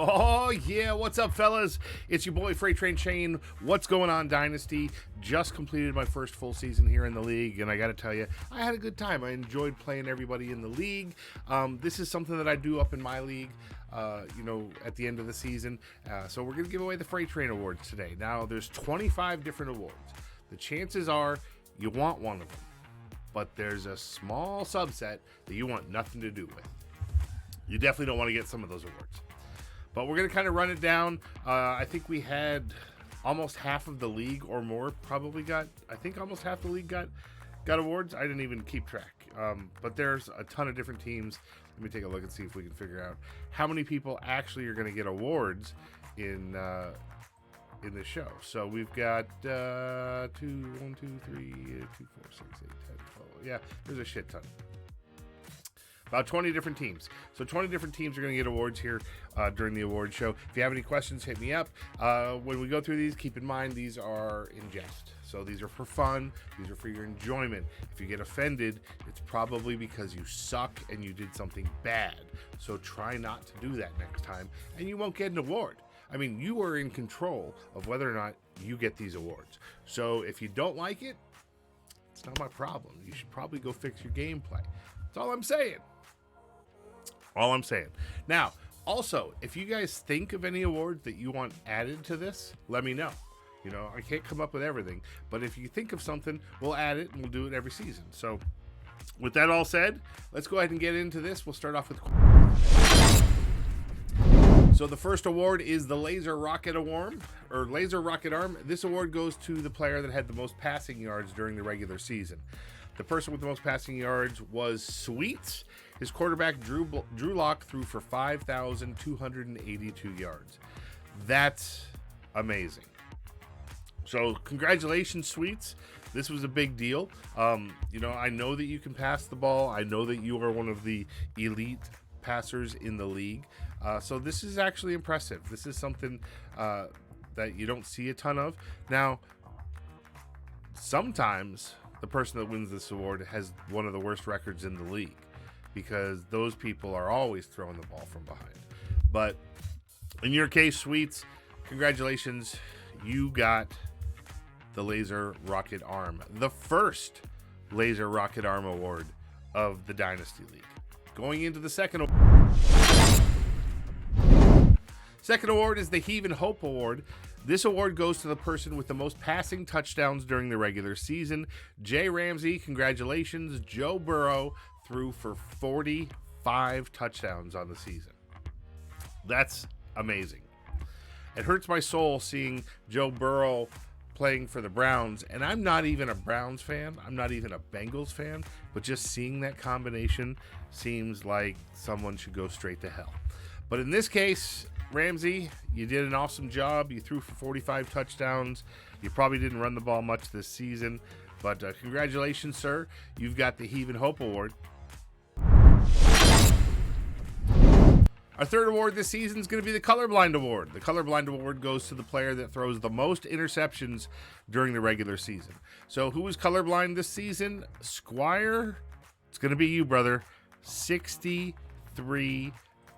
Oh, yeah. What's up, fellas? It's your boy, Fr8Train Shane. What's going on, Dynasty? Just completed my first full season here in the league, and I got to tell you, I had a good time. I enjoyed playing everybody in the league. This is something that I do up in my league, at the end of the season. So we're going to give away the Fr8Train Awards today. Now, there's 25 different awards. The chances are you want one of them, but there's a small subset that you want nothing to do with. You definitely don't want to get some of those awards. But we're going to kind of run it down. I think we had almost half of the league or more probably got, I think almost half the league got awards. I didn't even keep track. But there's a ton of different teams. Let me take a look and see if we can figure out how many people actually are going to get awards in this show. So we've got 2, 1, 2, 3, 2, 4, 6, 8, 10, 12. Yeah, there's a shit ton. About 20 different teams. So 20 different teams are going to get awards here during the award show. If you have any questions, hit me up. When we go through these, keep in mind these are in jest. So these are for fun. These are for your enjoyment. If you get offended, it's probably because you suck and you did something bad. So try not to do that next time, and you won't get an award. I mean, you are in control of whether or not you get these awards. So if you don't like it, it's not my problem. You should probably go fix your gameplay. That's all I'm saying. All I'm saying. Now, also, if you guys think of any awards that you want added to this, let me know. You know, I can't come up with everything, but if you think of something, we'll add it and we'll do it every season. So, with that all said, let's go ahead and get into this. We'll start off with... So the first award is the Laser Rocket Arm. This award goes to the player that had the most passing yards during the regular season. The person with the most passing yards was Sweets. His quarterback, Drew Lock, threw for 5,282 yards. That's amazing. So congratulations, Sweets. This was a big deal. I know that you can pass the ball. I know that you are one of the elite passers in the league. So this is actually impressive. This is something that you don't see a ton of. Now, sometimes the person that wins this award has one of the worst records in the league because those people are always throwing the ball from behind. But in your case, Sweets, congratulations. You got the Laser Rocket Arm, the first Laser Rocket Arm award of the Dynasty League. Going into the second award. Second award is the Heave and Hope Award. This award goes to the person with the most passing touchdowns during the regular season. Jay Ramsey, congratulations. Joe Burrow threw for 45 touchdowns on the season. That's amazing. It hurts my soul seeing Joe Burrow playing for the Browns, and I'm not even a Browns fan. I'm not even a Bengals fan, but just seeing that combination seems like someone should go straight to hell. But in this case, Ramsey, you did an awesome job. You threw for 45 touchdowns. You probably didn't run the ball much this season, but congratulations, sir. You've got the Heave and Hope Award. Our third award this season is going to be the Colorblind Award. The Colorblind Award goes to the player that throws the most interceptions during the regular season. So who is colorblind this season? Squire, it's going to be you, brother. 63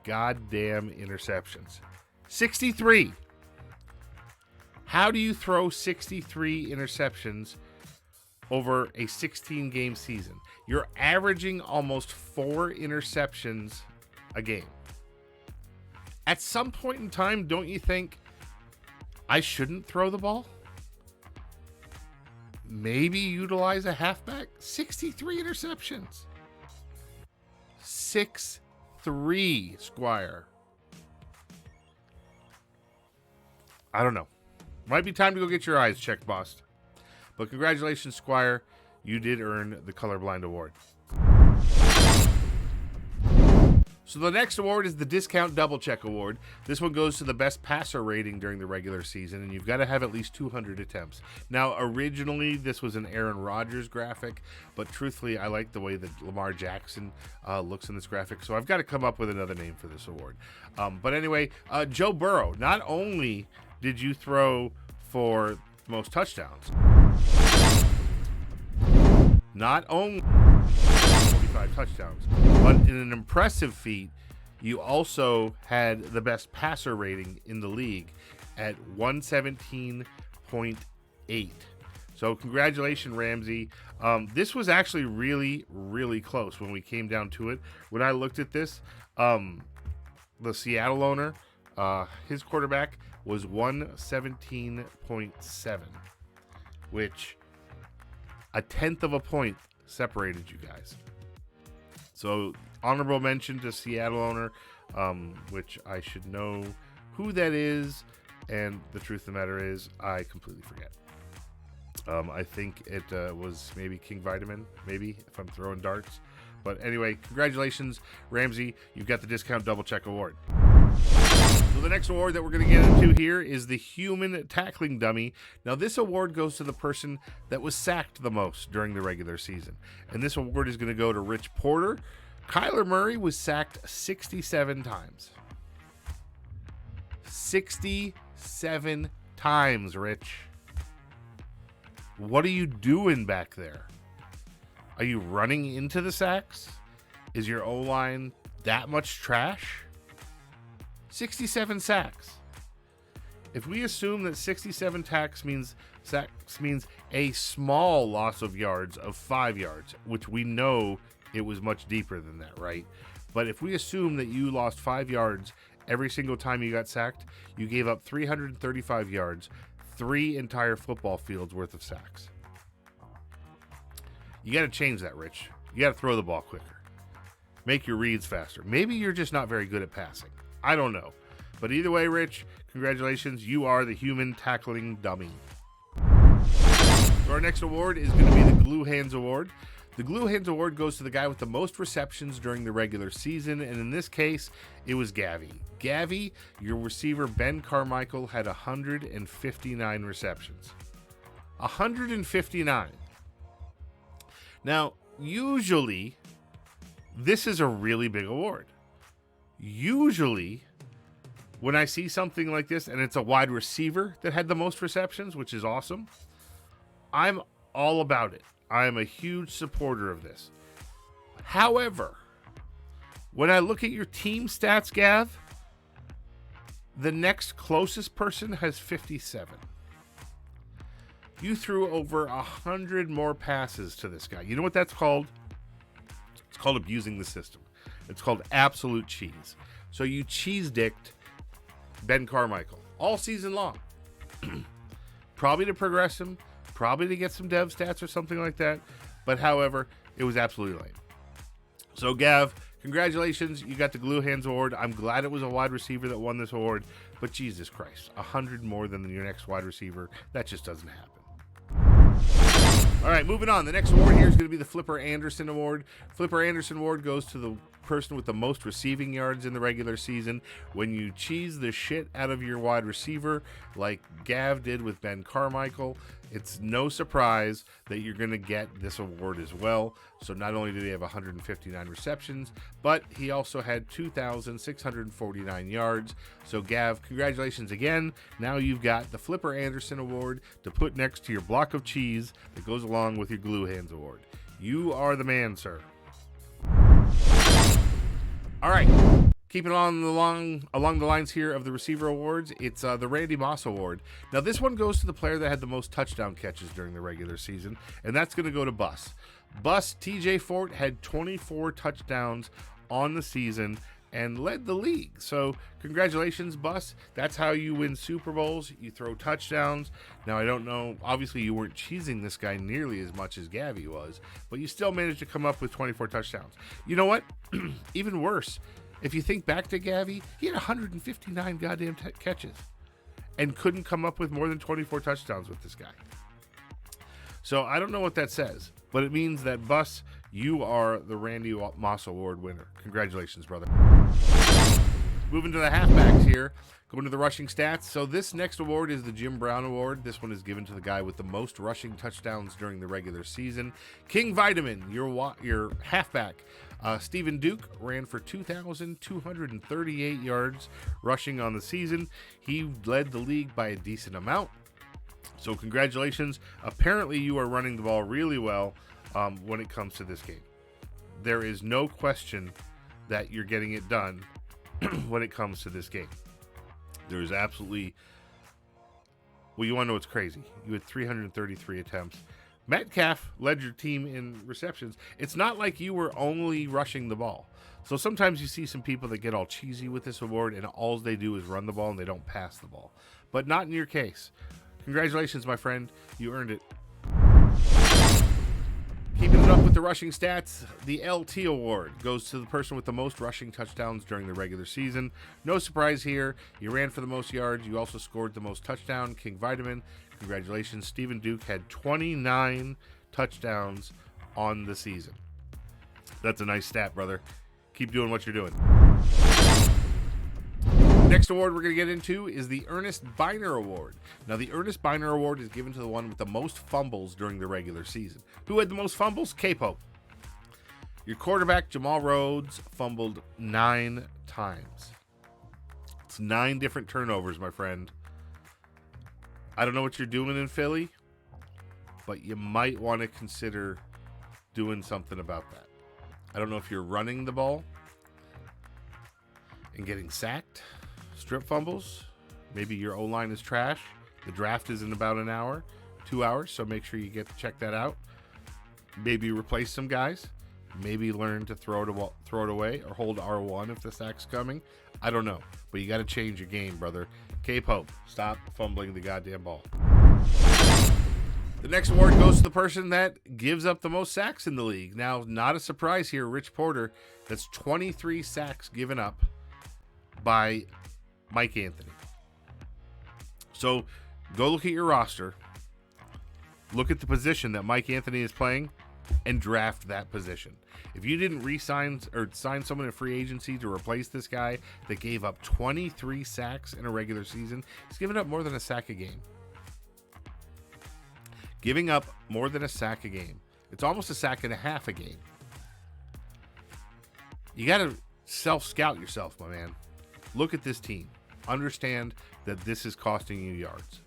goddamn interceptions. 63. How do you throw 63 interceptions over a 16-game season? You're averaging almost 4 interceptions a game. At some point in time, don't you think I shouldn't throw the ball? Maybe utilize a halfback? 63 interceptions. 6-3, Squire. I don't know. Might be time to go get your eyes checked, boss. But congratulations, Squire. You did earn the Colorblind Award. So the next award is the Discount Double Check Award. This one goes to the best passer rating during the regular season, and you've got to have at least 200 attempts. Now, originally, this was an Aaron Rodgers graphic, but truthfully, I like the way that Lamar Jackson looks in this graphic, so I've got to come up with another name for this award. But anyway, Joe Burrow, not only did you throw for the most touchdowns, not only 45 touchdowns, but in an impressive feat, You also had the best passer rating in the league at 117.8. So congratulations, Ramsey. This was actually really, really close when we came down to it. When I looked at this, the Seattle owner, his quarterback was 117.7, which a tenth of a point separated you guys. So honorable mention to Seattle owner, which I should know who that is. And the truth of the matter is, I completely forget. I think it was maybe King Vitamin, maybe, if I'm throwing darts. But anyway, congratulations, Ramsey. You've got the Discount Double Check Award. So the next award that we're going to get into here is the Human Tackling Dummy. Now, this award goes to the person that was sacked the most during the regular season. And this award is going to go to Rich Porter. Kyler Murray was sacked 67 times. 67 times, Rich. What are you doing back there? Are you running into the sacks? Is your O-line that much trash? 67 sacks. If we assume that 67 sacks means a small loss of yards of 5 yards, which we know it was much deeper than that, right? But if we assume that you lost 5 yards every single time you got sacked, you gave up 335 yards, 3 entire football fields worth of sacks. You got to change that, Rich. You got to throw the ball quicker. Make your reads faster. Maybe you're just not very good at passing. I don't know. But either way, Rich, congratulations. You are the Human Tackling Dummy. So our next award is going to be the Glue Hands Award. The Glue Hands Award goes to the guy with the most receptions during the regular season, and in this case, it was Gavi. Gavi, your receiver Ben Carmichael had 159 receptions. 159. Now, usually, this is a really big award. Usually, when I see something like this, and it's a wide receiver that had the most receptions, which is awesome, I'm all about it. I am a huge supporter of this. However, when I look at your team stats, Gav, the next closest person has 57. You threw over 100 more passes to this guy. You know what that's called? It's called abusing the system. It's called absolute cheese. So you cheese-dicked Ben Carmichael all season long. Probably to progress him, probably to get some dev stats or something like that. But however, it was absolutely lame. So Gav, congratulations. You got the Glue Hands Award. I'm glad it was a wide receiver that won this award. But Jesus Christ, 100 more than your next wide receiver. That just doesn't happen. All right, moving on. The next award here is going to be the Flipper Anderson Award. Flipper Anderson Award goes to the person with the most receiving yards in the regular season. When you cheese the shit out of your wide receiver, like Gav did with Ben Carmichael, it's no surprise that you're going to get this award as well. So not only did he have 159 receptions, but he also had 2,649 yards. So Gav, congratulations again. Now you've got the Flipper Anderson Award to put next to your block of cheese that goes along with your Glue Hands Award. You are the man, sir. All right, keeping on along the lines here of the receiver awards, it's the Randy Moss Award. Now, this one goes to the player that had the most touchdown catches during the regular season, and that's going to go to Bus. Bus, TJ Fort, had 24 touchdowns on the season and led the league. So congratulations, Bus. That's how you win Super Bowls. You throw touchdowns. Now, I don't know. Obviously, you weren't cheesing this guy nearly as much as Gavi was, but you still managed to come up with 24 touchdowns. You know what? Even worse, if you think back to Gavi, he had 159 goddamn catches and couldn't come up with more than 24 touchdowns with this guy. So I don't know what that says, but it means that Bus, you are the Randy Moss Award winner. Congratulations, brother. Moving to the halfbacks here, going to the rushing stats. So this next award is the Jim Brown Award. This one is given to the guy with the most rushing touchdowns during the regular season. King Vitamin, your halfback. Stephen Duke ran for 2,238 yards rushing on the season. He led the league by a decent amount. So congratulations. Apparently you are running the ball really well when it comes to this game. There is no question that you're getting it done when it comes to this game. There's absolutely... Well, you want to know what's crazy? You had 333 attempts. Metcalf led your team in receptions. It's not like you were only rushing the ball. So sometimes you see some people that get all cheesy with this award and all they do is run the ball and they don't pass the ball. But not in your case. Congratulations, my friend. You earned it. Keeping it up with the rushing stats, the LT award goes to the person with the most rushing touchdowns during the regular season. No surprise here. You ran for the most yards. You also scored the most touchdown. King Vitamin. Congratulations. Stephen Duke had 29 touchdowns on the season. That's a nice stat, brother. Keep doing what you're doing. Next award we're going to get into is the Ernest Biner Award. Now, the Ernest Biner Award is given to the one with the most fumbles during the regular season. Who had the most fumbles? K-Pope. Your quarterback, Jamal Rhodes, fumbled 9 times. It's 9 different turnovers, my friend. I don't know what you're doing in Philly, but you might want to consider doing something about that. I don't know if you're running the ball and getting sacked. Strip fumbles. Maybe your O-line is trash. The draft is in about an hour, 2 hours, so make sure you check that out. Maybe replace some guys. Maybe learn to throw it away or hold R1 if the sack's coming. I don't know, but you got to change your game, brother. K-Pope, stop fumbling the goddamn ball. The next award goes to the person that gives up the most sacks in the league. Now, not a surprise here, Rich Porter. That's 23 sacks given up by Mike Anthony. So go look at your roster, look at the position that Mike Anthony is playing, and draft that position. If you didn't re-sign or sign someone in free agency to replace this guy that gave up 23 sacks in a regular season, he's given up more than a sack a game. Giving up more than a sack a game. It's almost a sack and a half a game. You got to self-scout yourself, my man. Look at this team. Understand that this is costing you yards.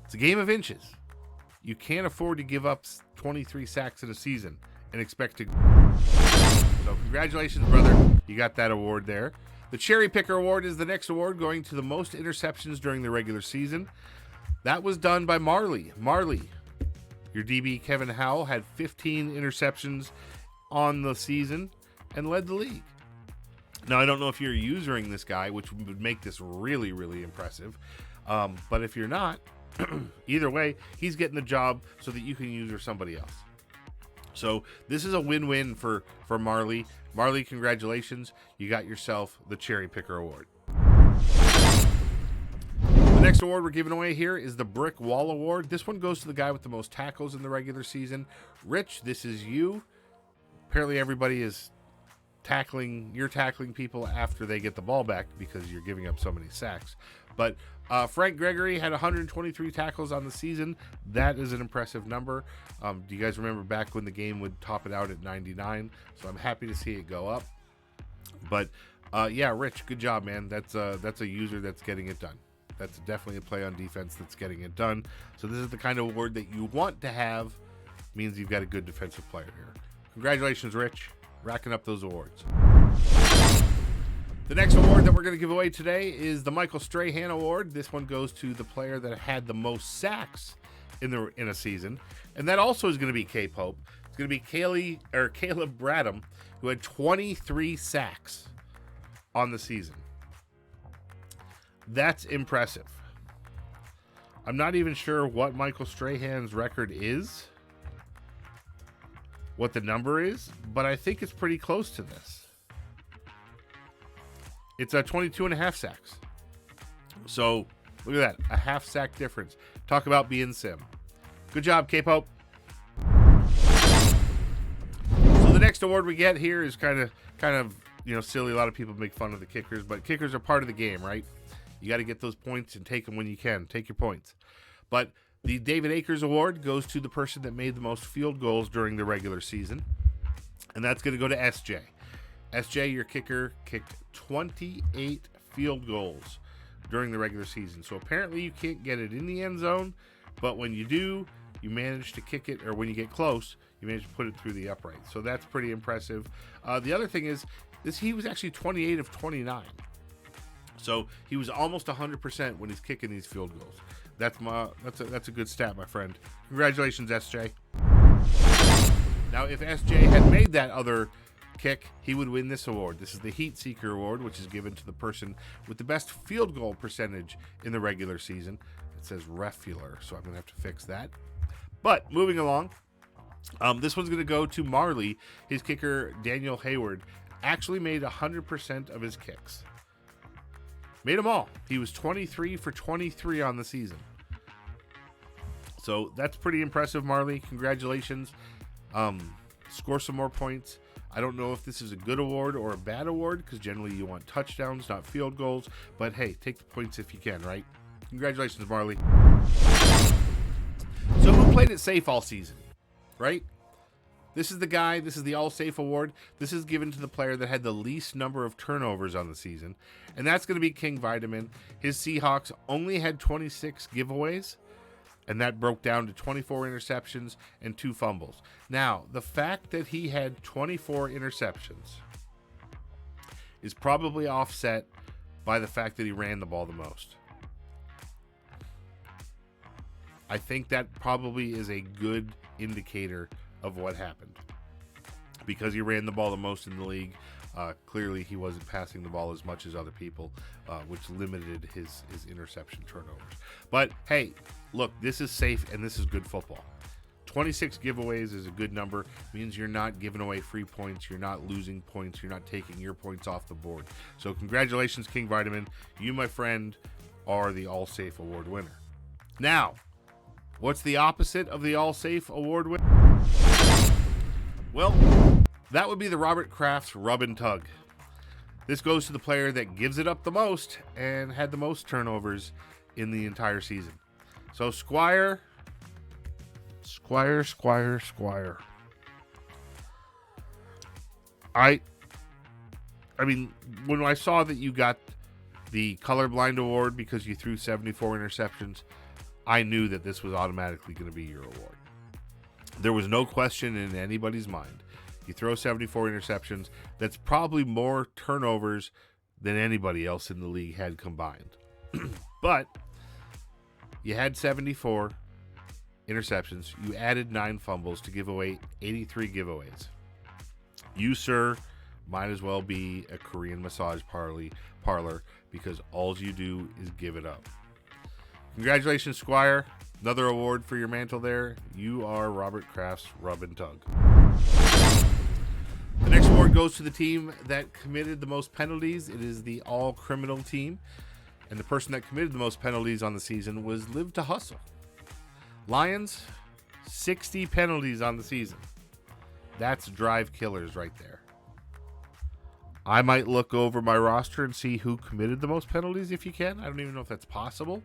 It's a game of inches. You can't afford to give up 23 sacks in a season and expect to. So congratulations, brother. You got that award there. The Cherry Picker Award is the next award, going to the most interceptions during the regular season. That was done by Marley. Marley, your DB Kevin Howell had 15 interceptions on the season and led the league. Now, I don't know if you're using this guy, which would make this really, really impressive. But if you're not, either way, he's getting the job so that you can use somebody else. So this is a win-win for Marley. Marley, congratulations. You got yourself the Cherry Picker Award. The next award we're giving away here is the Brick Wall Award. This one goes to the guy with the most tackles in the regular season. Rich, this is you. Apparently everybody is you're tackling people after they get the ball back because you're giving up so many sacks. But Frank Gregory had 123 tackles on the season. That is an impressive number. Do you guys remember back when the game would top it out at 99? So I'm happy to see it go up. But yeah, Rich, good job, man. That's a user that's getting it done. That's definitely a play on defense that's getting it done. So this is the kind of award that you want to have. Means you've got a good defensive player here. Congratulations, Rich. Racking up those awards. The next award that we're going to give away today is the Michael Strahan Award. This one goes to the player that had the most sacks in a season, and that also is going to be K-Pope. It's going to be Caleb Bradham, who had 23 sacks on the season. That's impressive. I'm not even sure what Michael Strahan's record is, what the number is, but I think it's pretty close to this. It's 22 and a half sacks. So look at that, a half sack difference. Talk about being sim. Good job, K-Pope. So the next award we get here is kind of silly. A lot of people make fun of the kickers, but kickers are part of the game, right? You got to get those points and take them when you can. Take your points. But the David Akers Award goes to the person that made the most field goals during the regular season, and that's going to go to SJ. SJ, your kicker, kicked 28 field goals during the regular season. So apparently you can't get it in the end zone, but when you do, you manage to kick it, or when you get close, you manage to put it through the upright. So that's pretty impressive. The other thing is, he was actually 28 of 29. So he was almost 100% when he's kicking these field goals. That's a good stat, my friend. Congratulations, SJ. Now, if SJ had made that other kick, he would win this award. This is the Heat Seeker Award, which is given to the person with the best field goal percentage in the regular season. It says refular, so I'm going to have to fix that. But moving along, this one's going to go to Marley. His kicker, Daniel Hayward, actually made 100% of his kicks. Made them all. He was 23 for 23 on the season. So that's pretty impressive, Marley. Congratulations. Score some more points. I don't know if this is a good award or a bad award, because generally you want touchdowns, not field goals. But hey, take the points if you can, right? Congratulations, Marley. So who played it safe all season, right? This is the All Safe Award. This is given to the player that had the least number of turnovers on the season, and that's going to be King Vitamin. His Seahawks only had 26 giveaways, and that broke down to 24 interceptions and 2 fumbles. Now, the fact that he had 24 interceptions is probably offset by the fact that he ran the ball the most. I think that probably is a good indicator of what happened. Because he ran the ball the most in the league, clearly he wasn't passing the ball as much as other people, which limited his interception turnovers. But hey, look, this is safe and this is good football. 26 giveaways is a good number. It means you're not giving away free points, you're not losing points, you're not taking your points off the board. So congratulations, King Vitamin. You, my friend, are the All Safe Award winner. Now, what's the opposite of the All Safe Award winner? Well, that would be the Robert Kraft's rub and tug. This goes to the player that gives it up the most and had the most turnovers in the entire season. So Squire. I mean, when I saw that you got the colorblind award because you threw 74 interceptions, I knew that this was automatically going to be your award. There was no question in anybody's mind. You throw 74 interceptions, that's probably more turnovers than anybody else in the league had combined. But you had 74 interceptions. You added 9 fumbles to give away 83 giveaways. You, sir, might as well be a Korean massage parlor because all you do is give it up. Congratulations, Squire. Another award for your mantle there. You are Robert Kraft's rub and tug. The next award goes to the team that committed the most penalties. It is the all-criminal team. And the person that committed the most penalties on the season was Live to Hustle. Lions, 60 penalties on the season. That's drive killers right there. I might look over my roster and see who committed the most penalties if you can. I don't even know if that's possible.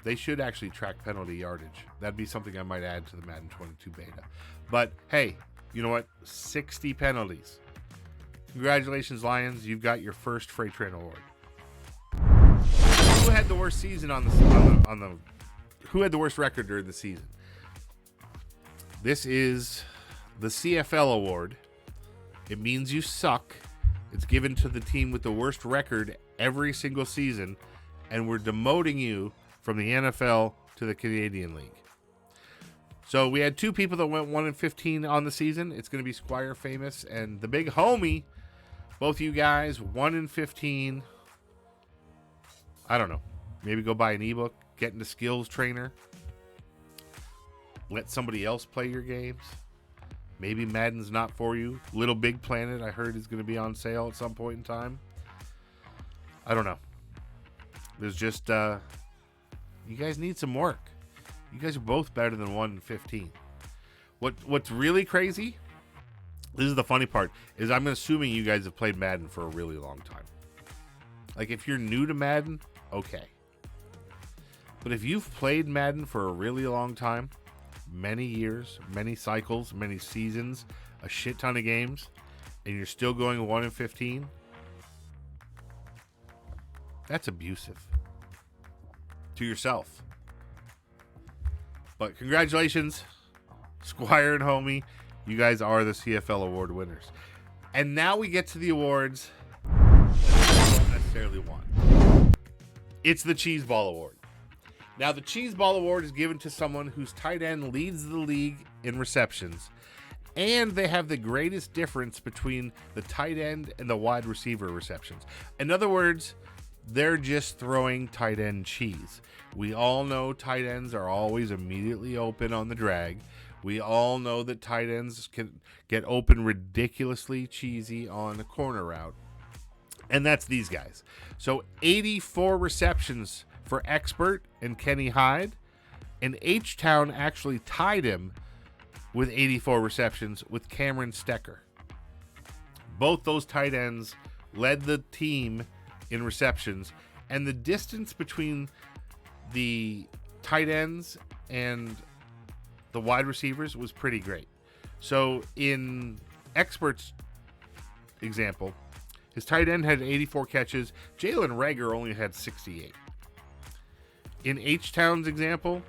They should actually track penalty yardage. That'd be something I might add to the Madden 22 beta. But hey, you know what? 60 penalties. Congratulations, Lions. You've got your first Fr8Train Award. Who had the worst season who had the worst record during the season? This is the CFL Award. It means you suck. It's given to the team with the worst record every single season, and we're demoting you from the NFL to the Canadian League. So we had 2 people that went 1-15 on the season. It's going to be Squire Famous and the big homie. Both you guys, 1-15. I don't know. Maybe go buy an ebook, get into Skills Trainer, let somebody else play your games. Maybe Madden's not for you. Little Big Planet, I heard, is going to be on sale at some point in time. I don't know. There's just, you guys need some work. You guys are both better than 1-15. What's really crazy, this is the funny part, is I'm assuming you guys have played Madden for a really long time. Like, if you're new to Madden, okay. But if you've played Madden for a really long time, many years, many cycles, many seasons, a shit ton of games, and you're still going 1-15, that's abusive to yourself. But congratulations, Squire and homie. You guys are the CFL Award winners. And now we get to the awards that I don't necessarily want. It's the Cheese Ball Award. Now, the Cheese Ball Award is given to someone whose tight end leads the league in receptions, and they have the greatest difference between the tight end and the wide receiver receptions. In other words, they're just throwing tight end cheese. We all know tight ends are always immediately open on the drag. We all know that tight ends can get open ridiculously cheesy on a corner route. And that's these guys. So 84 receptions for Expert and Kenny Hyde. And H-Town actually tied him with 84 receptions with Cameron Stecker. Both those tight ends led the team in receptions. And the distance between the tight ends and the wide receivers was pretty great. So in Expert's example, his tight end had 84 catches. Jalen Reagor only had 68. In H-Town's example,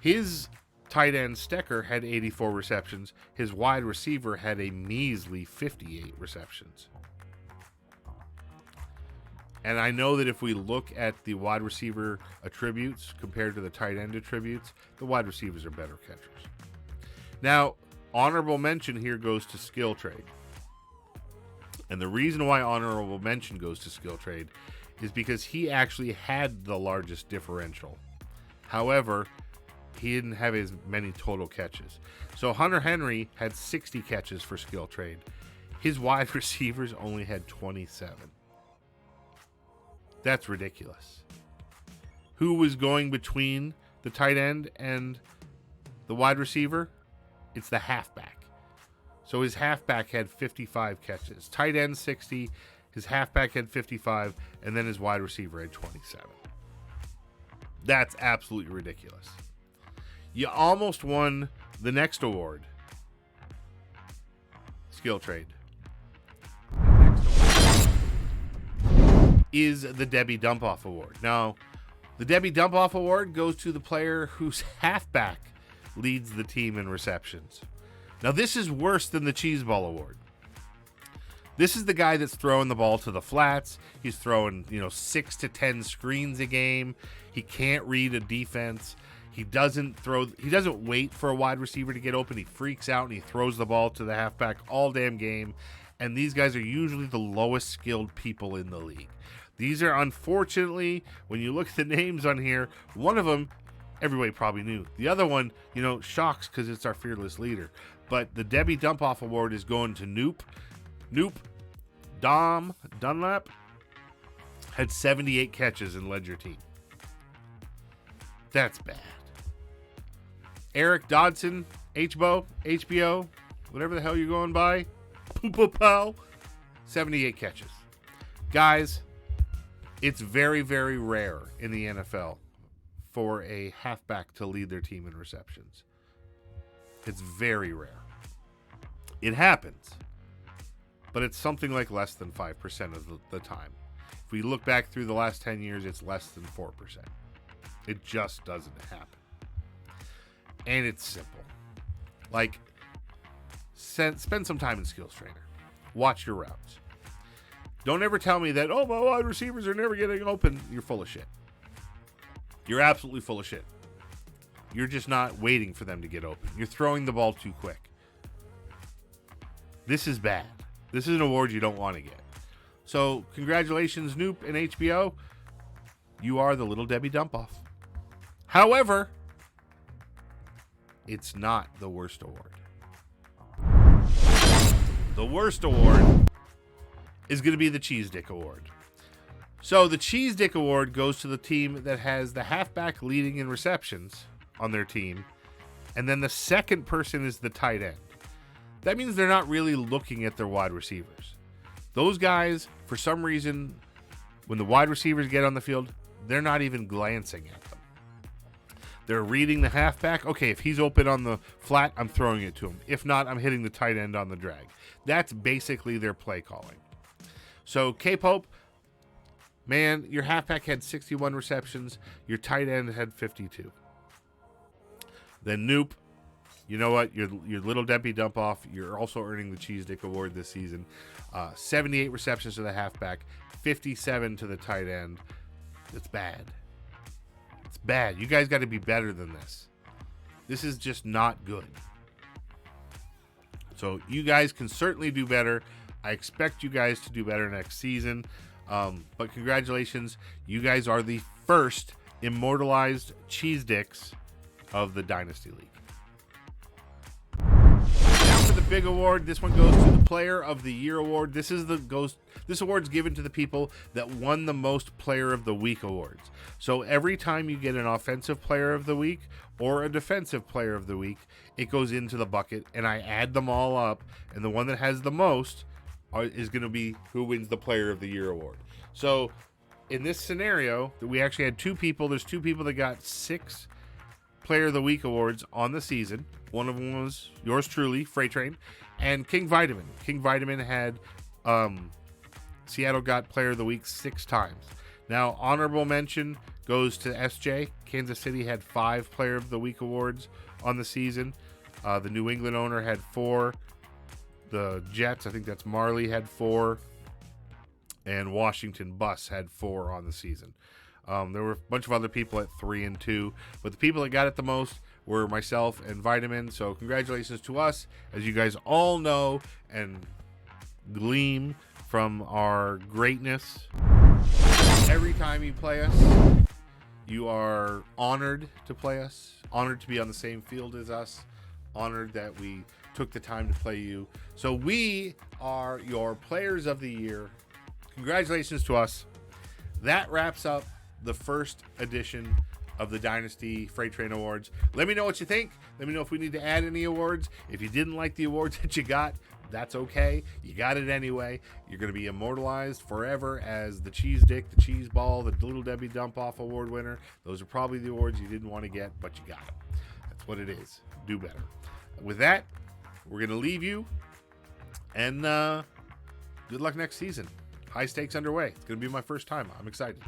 his tight end Stecker had 84 receptions. His wide receiver had a measly 58 receptions. And I know that if we look at the wide receiver attributes compared to the tight end attributes, the wide receivers are better catchers. Now, honorable mention here goes to Skill Trade. And the reason why honorable mention goes to Skill Trade is because he actually had the largest differential. However, he didn't have as many total catches. So Hunter Henry had 60 catches for Skill Trade. His wide receivers only had 27. That's ridiculous. Who was going between the tight end and the wide receiver? It's the halfback. So his halfback had 55 catches. Tight end 60, his halfback had 55, and then his wide receiver had 27. That's absolutely ridiculous. You almost won the next award. Skill Trade. Is the Debbie Dumpoff Award. Now, the Debbie Dumpoff Award goes to the player whose halfback leads the team in receptions. Now, this is worse than the Cheese Ball Award. This is the guy that's throwing the ball to the flats. He's throwing, 6 to 10 screens a game. He can't read a defense. He doesn't wait for a wide receiver to get open. He freaks out and he throws the ball to the halfback all damn game. And these guys are usually the lowest skilled people in the league. These are, unfortunately, when you look at the names on here, one of them, everybody probably knew. The other one, shocks because it's our fearless leader. But the Debbie Dumpoff Award is going to Noop. Dunlap had 78 catches and led your team. That's bad. Eric Dodson, HBO, whatever the hell you're going by, Pow, 78 catches. Guys, it's very, very rare in the NFL for a halfback to lead their team in receptions. It's very rare. It happens, but it's something like less than 5% of the time. If we look back through the last 10 years, it's less than 4%. It just doesn't happen. And it's simple. Spend some time in Skills Trainer. Watch your routes. Don't ever tell me that, my wide receivers are never getting open. You're full of shit. You're absolutely full of shit. You're just not waiting for them to get open. You're throwing the ball too quick. This is bad. This is an award you don't want to get. So, congratulations, Noop and HBO. You are the little Debbie Dumpoff. However, it's not the worst award. The worst award is going to be the Cheese Dick Award. So the Cheese Dick Award goes to the team that has the halfback leading in receptions on their team, and then the second person is the tight end. That means they're not really looking at their wide receivers. Those guys, for some reason, when the wide receivers get on the field, they're not even glancing at them. They're reading the halfback. Okay, if he's open on the flat, I'm throwing it to him. If not, I'm hitting the tight end on the drag. That's basically their play calling. So, K-Pope, man, your halfback had 61 receptions. Your tight end had 52. Then Noop, you know what? Your little Debbie Dump-Off, you're also earning the Cheese Dick Award this season. 78 receptions to the halfback, 57 to the tight end. It's bad. It's bad. You guys got to be better than this. This is just not good. So you guys can certainly do better. I expect you guys to do better next season. But congratulations. You guys are the first immortalized Cheese Dicks of the Dynasty League. Now for the big award. This one goes to the Player of the Year award. This award's given to the people that won the most Player of the Week awards. So every time you get an Offensive Player of the Week or a Defensive Player of the Week, it goes into the bucket, and I add them all up, and the one that has the most is going to be who wins the Player of the Year award. So in this scenario, we actually had two people. There's two people that got 6 Player of the Week awards on the season. One of them was yours truly, Fr8Train, and King Vitamin. King Vitamin had Seattle got Player of the Week 6 times. Now, honorable mention goes to SJ. Kansas City had 5 Player of the Week awards on the season. The New England owner had 4. The Jets, I think that's Marley, had 4. And Washington Bus had 4 on the season. There were a bunch of other people at 3 and 2. But the people that got it the most were myself and Vitamin. So congratulations to us. As you guys all know and gleam from our greatness, every time you play us, you are honored to play us, honored to be on the same field as us, honored that we took the time to play you. So we are your Players of the Year. Congratulations to us. That wraps up the first edition of the Dynasty Fr8Train Awards. Let me know what you think. Let me know if we need to add any awards. If you didn't like the awards that you got, that's okay. You got it anyway. You're going to be immortalized forever as the Cheese Dick, the Cheese Ball, the Little Debbie Dump-Off Award winner. Those are probably the awards you didn't want to get, but you got them. That's what it is. Do better. With that, we're going to leave you, and good luck next season. High stakes underway. It's going to be my first time. I'm excited.